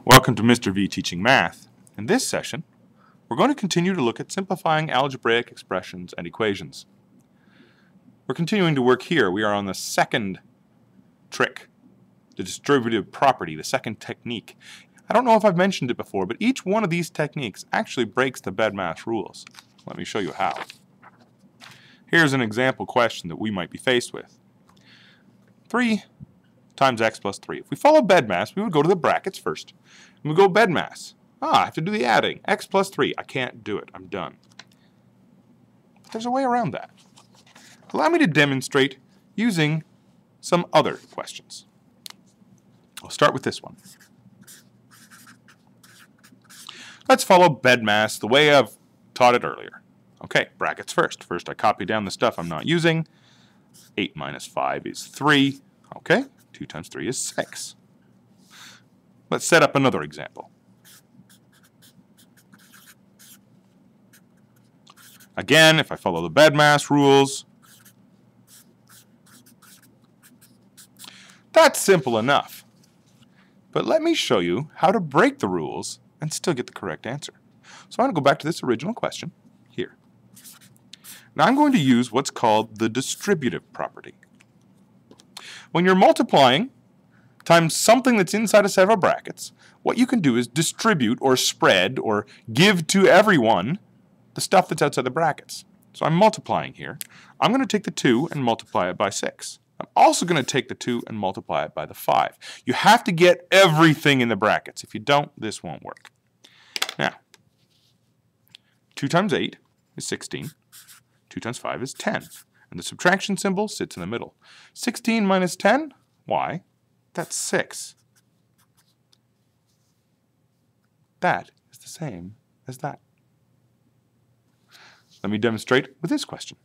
Welcome to Mr. V Teaching Math. In this session, we're going to continue to look at simplifying algebraic expressions and equations. We're continuing to work here. We are on the second trick, the distributive property, the second technique. I don't know if I've mentioned it before, but each one of these techniques actually breaks the BEDMAS rules. Let me show you how. Here's an example question that we might be faced with. 3 times x plus 3. If we follow BEDMAS, we would go to the brackets first. And we go BEDMAS. I have to do the adding. X plus 3. I can't do it. I'm done. But there's a way around that. Allow me to demonstrate using some other questions. I'll start with this one. Let's follow BEDMAS the way I've taught it earlier. Okay, brackets first. First I copy down the stuff I'm not using. 8 minus 5 is 3. Okay, 2 times 3 is 6. Let's set up another example. Again, if I follow the BEDMAS rules, that's simple enough. But let me show you how to break the rules and still get the correct answer. So I'm going to go back to this original question here. Now I'm going to use what's called the distributive property. When you're multiplying times something that's inside a set of brackets, what you can do is distribute or spread or give to everyone the stuff that's outside the brackets. So I'm multiplying here. I'm going to take the 2 and multiply it by 6. I'm also going to take the 2 and multiply it by the 5. You have to get everything in the brackets. If you don't, this won't work. Now, 2 times 8 is 16. 2 times 5 is 10. And the subtraction symbol sits in the middle. 16 minus 10, why? That's 6. That is the same as that. Let me demonstrate with this question.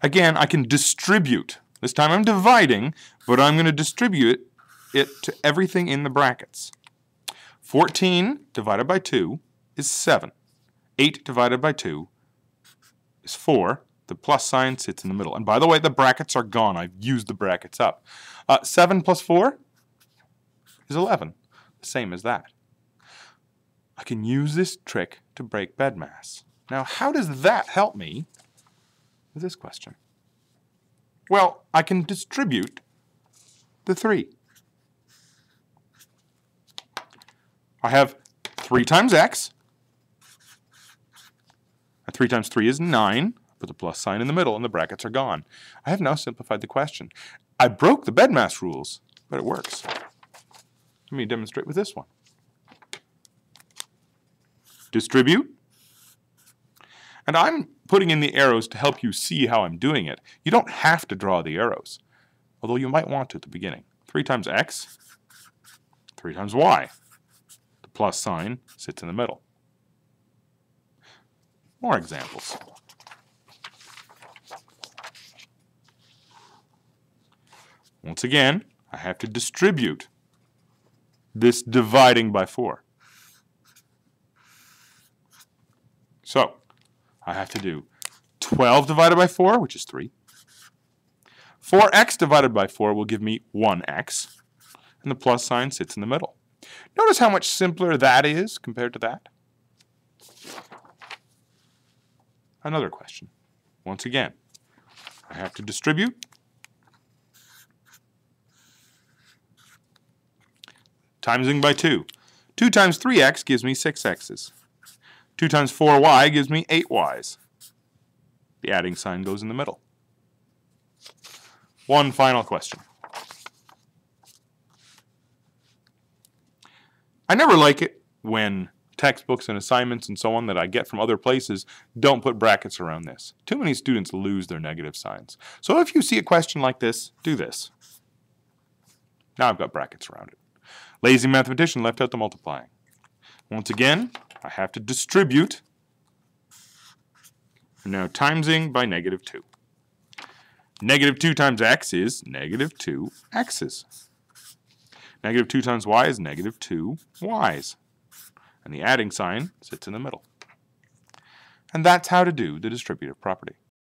Again, I can distribute. This time I'm dividing, but I'm going to distribute it to everything in the brackets. 14 divided by 2 is 7. 8 divided by 2 is 4. The plus sign sits in the middle. And by the way, the brackets are gone. I've used the brackets up. 7 plus 4 is 11. The same as that. I can use this trick to break BEDMAS. Now, how does that help me with this question? Well, I can distribute the 3. I have 3 times x. And 3 times 3 is 9. Put the plus sign in the middle and the brackets are gone. I have now simplified the question. I broke the BEDMAS rules, but it works. Let me demonstrate with this one. Distribute. And I'm putting in the arrows to help you see how I'm doing it. You don't have to draw the arrows, although you might want to at the beginning. 3 times x, 3 times y. The plus sign sits in the middle. More examples. Once again, I have to distribute this dividing by 4. So, I have to do 12 divided by 4, which is 3. 4x divided by 4 will give me 1x, and the plus sign sits in the middle. Notice how much simpler that is compared to that. Another question. Once again, I have to distribute. Timesing by 2. 2 times 3x gives me 6x's. 2 times 4y gives me 8y's. The adding sign goes in the middle. One final question. I never like it when textbooks and assignments and so on that I get from other places don't put brackets around this. Too many students lose their negative signs. So if you see a question like this, do this. Now I've got brackets around it. Lazy mathematician left out the multiplying. Once again, I have to distribute. And now timesing by negative 2. Negative 2 times x is negative 2 x's. Negative 2 times y is negative 2 y's. And the adding sign sits in the middle. And that's how to do the distributive property.